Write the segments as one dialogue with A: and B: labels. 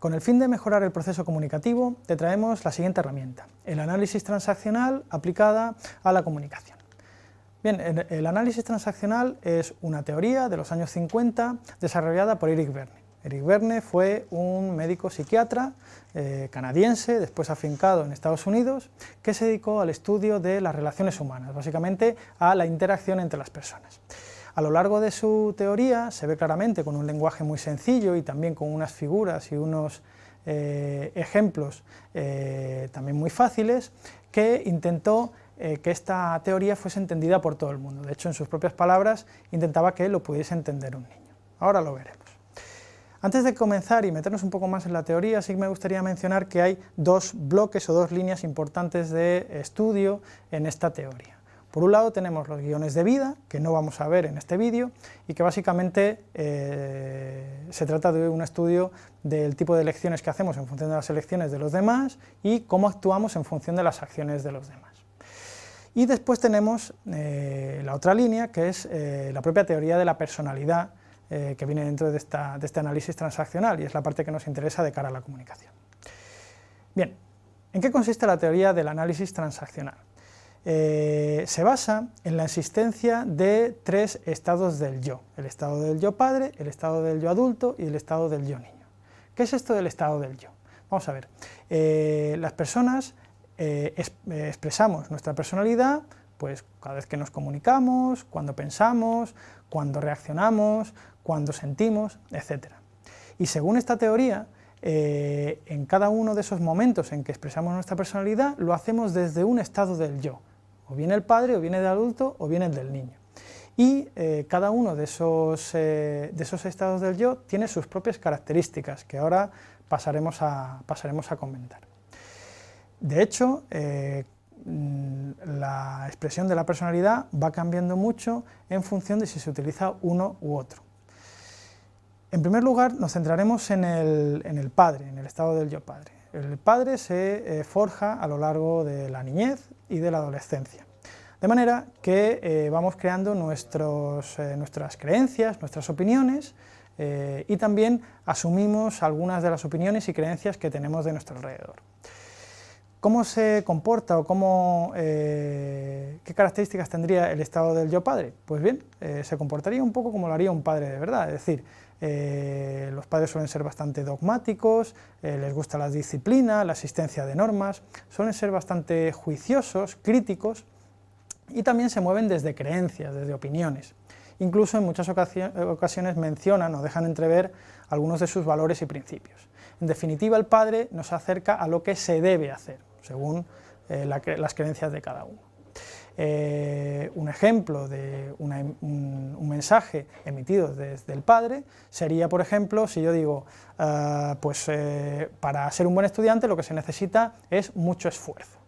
A: Con el fin de mejorar el proceso comunicativo, te traemos la siguiente herramienta, el análisis transaccional aplicada a la comunicación. Bien, el análisis transaccional es una teoría de los años 50 desarrollada por Eric Berne. Eric Berne fue un médico psiquiatra canadiense, después afincado en Estados Unidos, que se dedicó al estudio de las relaciones humanas, básicamente a la interacción entre las personas. A lo largo de su teoría se ve claramente con un lenguaje muy sencillo y también con unas figuras y unos ejemplos también muy fáciles, que intentó que esta teoría fuese entendida por todo el mundo. De hecho, en sus propias palabras, intentaba que lo pudiese entender un niño. Ahora lo veremos. Antes de comenzar y meternos un poco más en la teoría, sí que me gustaría mencionar que hay dos bloques o dos líneas importantes de estudio en esta teoría. Por un lado tenemos los guiones de vida, que no vamos a ver en este vídeo, y que básicamente se trata de un estudio del tipo de elecciones que hacemos en función de las elecciones de los demás y cómo actuamos en función de las acciones de los demás. Y después tenemos la otra línea, que es la propia teoría de la personalidad, que viene dentro de este análisis transaccional, y es la parte que nos interesa de cara a la comunicación. Bien, ¿en qué consiste la teoría del análisis transaccional? Se basa en la existencia de tres estados del yo: el estado del yo padre, el estado del yo adulto y el estado del yo niño. ¿Qué es esto del estado del yo? Vamos a ver, las personas expresamos nuestra personalidad pues cada vez que nos comunicamos, cuando pensamos, cuando reaccionamos, cuando sentimos, etc. Y según esta teoría, en cada uno de esos momentos en que expresamos nuestra personalidad, lo hacemos desde un estado del yo, o bien el padre, o bien el adulto, o bien el del niño. Y cada uno de esos estados del yo tiene sus propias características, que ahora pasaremos a comentar. De hecho, la expresión de la personalidad va cambiando mucho en función de si se utiliza uno u otro. En primer lugar, nos centraremos en el padre, en el estado del yo padre. El padre se forja a lo largo de la niñez y de la adolescencia, de manera que vamos creando nuestras creencias, nuestras opiniones, y también asumimos algunas de las opiniones y creencias que tenemos de nuestro alrededor. ¿Cómo se comporta o qué características tendría el estado del yo padre? Pues bien, se comportaría un poco como lo haría un padre de verdad, es decir, los padres suelen ser bastante dogmáticos, les gusta la disciplina, la existencia de normas, suelen ser bastante juiciosos, críticos, y también se mueven desde creencias, desde opiniones. Incluso en muchas ocasiones mencionan o dejan entrever algunos de sus valores y principios. En definitiva, el padre nos acerca a lo que se debe hacer, según las creencias de cada uno. Un ejemplo de un mensaje emitido desde el padre sería, por ejemplo, si yo digo, para ser un buen estudiante lo que se necesita es mucho esfuerzo.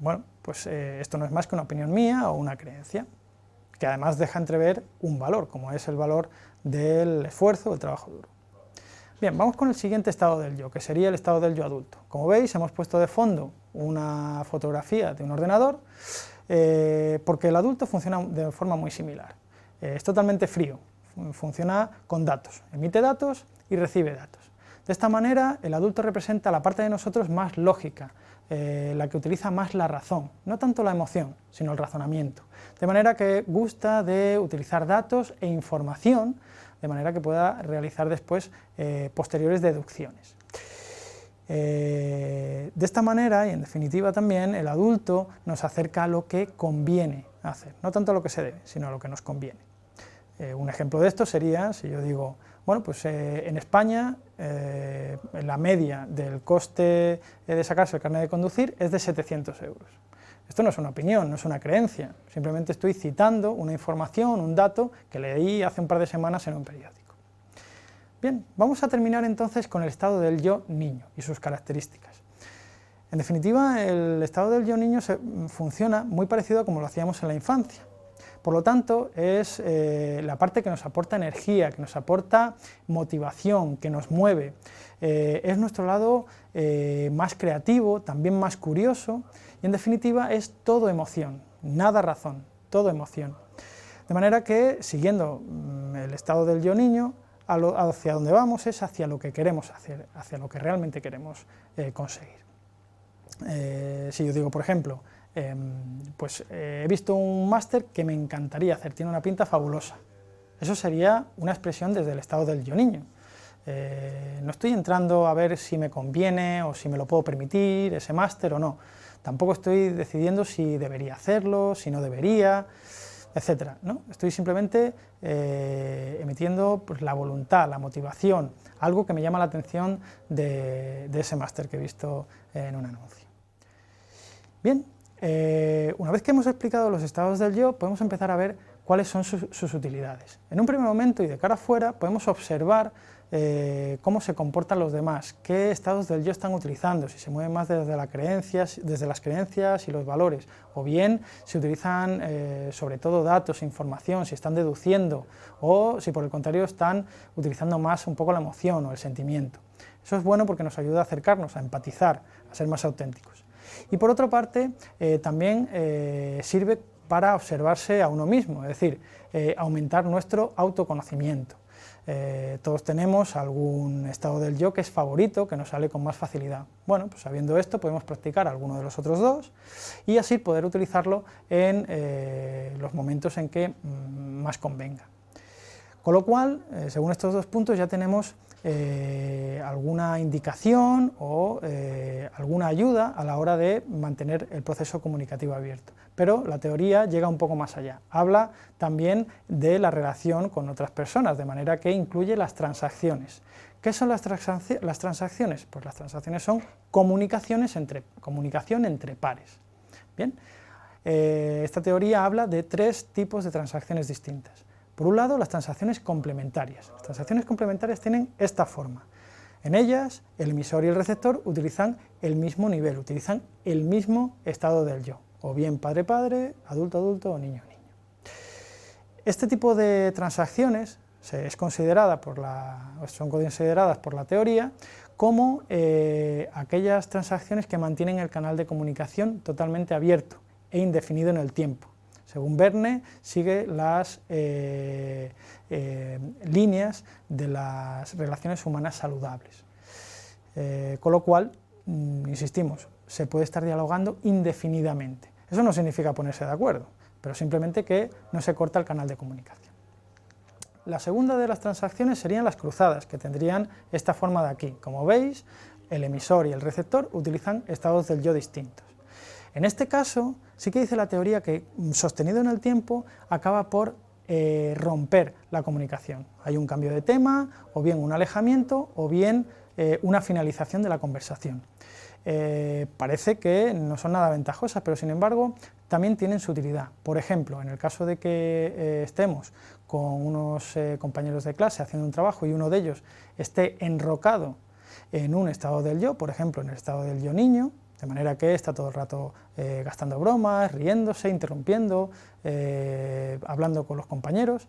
A: Bueno, pues esto no es más que una opinión mía o una creencia, que además deja entrever un valor, como es el valor del esfuerzo o del trabajo duro. Bien, vamos con el siguiente estado del yo, que sería el estado del yo adulto. Como veis, hemos puesto de fondo una fotografía de un ordenador, porque el adulto funciona de forma muy similar. Es totalmente frío, funciona con datos, emite datos y recibe datos. De esta manera, el adulto representa la parte de nosotros más lógica, la que utiliza más la razón, no tanto la emoción, sino el razonamiento. De manera que gusta de utilizar datos e información, de manera que pueda realizar después posteriores deducciones. De esta manera, y en definitiva también, el adulto nos acerca a lo que conviene hacer, no tanto a lo que se debe, sino a lo que nos conviene. Un ejemplo de esto sería, si yo digo, bueno, pues en España la media del coste de sacarse el carnet de conducir es de 700 euros. Esto no es una opinión, no es una creencia, simplemente estoy citando una información, un dato que leí hace un par de semanas en un periódico. Bien, vamos a terminar entonces con el estado del yo niño y sus características. En definitiva, el estado del yo niño funciona muy parecido a como lo hacíamos en la infancia. Por lo tanto, es la parte que nos aporta energía, que nos aporta motivación, que nos mueve. Es nuestro lado más creativo, también más curioso, y en definitiva es todo emoción, nada razón, todo emoción. De manera que, siguiendo el estado del yo niño, hacia donde vamos es hacia lo que queremos hacer, hacia lo que realmente queremos conseguir. Si yo digo, por ejemplo, he visto un máster que me encantaría hacer, tiene una pinta fabulosa, eso sería una expresión desde el estado del yo niño. No estoy entrando a ver si me conviene o si me lo puedo permitir ese máster o no, tampoco estoy decidiendo si debería hacerlo, si no debería, etcétera, ¿no? Estoy simplemente emitiendo pues, la voluntad, la motivación, algo que me llama la atención de ese máster que he visto en un anuncio. Bien, una vez que hemos explicado los estados del yo, podemos empezar a ver cuáles son sus utilidades. En un primer momento y de cara afuera podemos observar cómo se comportan los demás, qué estados del yo están utilizando, si se mueven más desde las creencias y los valores, o bien si utilizan sobre todo datos e información, si están deduciendo, o si por el contrario están utilizando más un poco la emoción o el sentimiento. Eso es bueno porque nos ayuda a acercarnos, a empatizar, a ser más auténticos. Y por otra parte, también sirve para observarse a uno mismo, es decir, aumentar nuestro autoconocimiento. Todos tenemos algún estado del yo que es favorito, que nos sale con más facilidad. Bueno, pues sabiendo esto podemos practicar alguno de los otros dos y así poder utilizarlo en los momentos en que más convenga. Con lo cual, según estos dos puntos ya tenemos alguna indicación o alguna ayuda a la hora de mantener el proceso comunicativo abierto. Pero la teoría llega un poco más allá. Habla también de la relación con otras personas, de manera que incluye las transacciones. ¿Qué son las transacciones? Pues las transacciones son comunicación entre pares. Bien, esta teoría habla de tres tipos de transacciones distintas. Por un lado, las transacciones complementarias. Las transacciones complementarias tienen esta forma. En ellas, el emisor y el receptor utilizan el mismo nivel, utilizan el mismo estado del yo, o bien padre-padre, adulto-adulto o niño-niño. Este tipo de transacciones son consideradas por la teoría como aquellas transacciones que mantienen el canal de comunicación totalmente abierto e indefinido en el tiempo. Según Verne, sigue las líneas de las relaciones humanas saludables. Con lo cual, insistimos, se puede estar dialogando indefinidamente. Eso no significa ponerse de acuerdo, pero simplemente que no se corta el canal de comunicación. La segunda de las transacciones serían las cruzadas, que tendrían esta forma de aquí. Como veis, el emisor y el receptor utilizan estados del yo distintos. En este caso, sí que dice la teoría que, sostenido en el tiempo, acaba por romper la comunicación. Hay un cambio de tema, o bien un alejamiento, o bien una finalización de la conversación. Parece que no son nada ventajosas, pero sin embargo también tienen su utilidad. Por ejemplo, en el caso de que estemos con unos compañeros de clase haciendo un trabajo y uno de ellos esté enrocado en un estado del yo, por ejemplo en el estado del yo niño, de manera que está todo el rato gastando bromas, riéndose, interrumpiendo, hablando con los compañeros,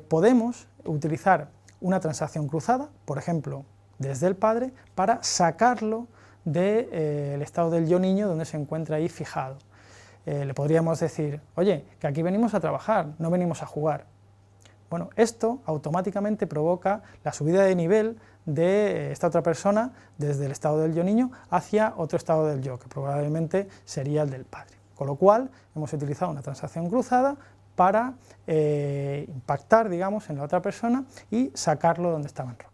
A: podemos utilizar una transacción cruzada, por ejemplo, desde el padre, para sacarlo del estado del yo niño donde se encuentra ahí fijado. Le podríamos decir, oye, que aquí venimos a trabajar, no venimos a jugar. Bueno, esto automáticamente provoca la subida de nivel de esta otra persona desde el estado del yo niño hacia otro estado del yo, que probablemente sería el del padre. Con lo cual, hemos utilizado una transacción cruzada para impactar, digamos, en la otra persona y sacarlo donde estaba enrocado.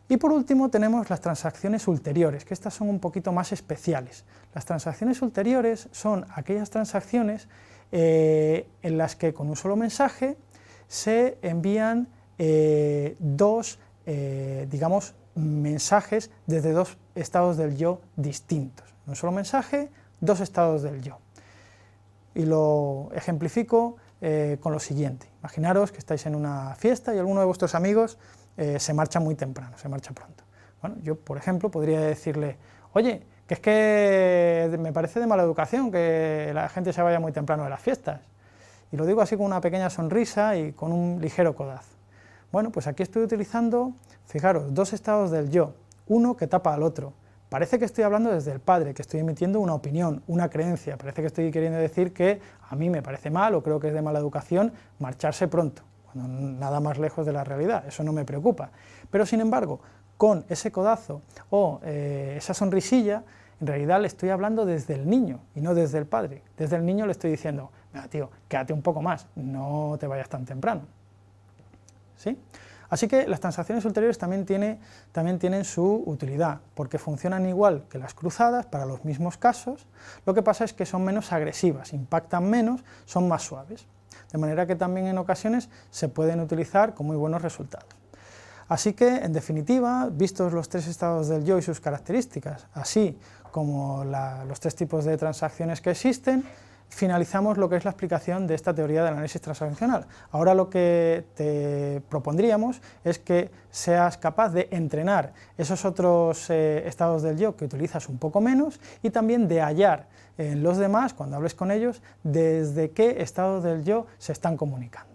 A: Y por último tenemos las transacciones ulteriores, que estas son un poquito más especiales. Las transacciones ulteriores son aquellas transacciones en las que con un solo mensaje se envían dos digamos, mensajes desde dos estados del yo distintos. Un solo mensaje, dos estados del yo. Y lo ejemplifico con lo siguiente. Imaginaros que estáis en una fiesta y alguno de vuestros amigos se marcha muy temprano, se marcha pronto. Bueno, yo, por ejemplo, podría decirle, oye, que es que me parece de mala educación que la gente se vaya muy temprano de las fiestas. Y lo digo así con una pequeña sonrisa y con un ligero codazo. Bueno, pues aquí estoy utilizando, fijaros, dos estados del yo, uno que tapa al otro. Parece que estoy hablando desde el padre, que estoy emitiendo una opinión, una creencia, parece que estoy queriendo decir que a mí me parece mal o creo que es de mala educación marcharse pronto. cuando nada más lejos de la realidad, eso no me preocupa. Pero sin embargo, con ese codazo o esa sonrisilla, en realidad le estoy hablando desde el niño y no desde el padre. Desde el niño le estoy diciendo, mira tío, quédate un poco más, no te vayas tan temprano. ¿Sí? Así que las transacciones ulteriores también tienen su utilidad, porque funcionan igual que las cruzadas para los mismos casos, lo que pasa es que son menos agresivas, impactan menos, son más suaves, de manera que también en ocasiones se pueden utilizar con muy buenos resultados. Así que, en definitiva, vistos los tres estados del yo y sus características, así como los tres tipos de transacciones que existen, finalizamos lo que es la explicación de esta teoría del análisis transaccional. Ahora lo que te propondríamos es que seas capaz de entrenar esos otros estados del yo que utilizas un poco menos y también de hallar en los demás, cuando hables con ellos, desde qué estado del yo se están comunicando.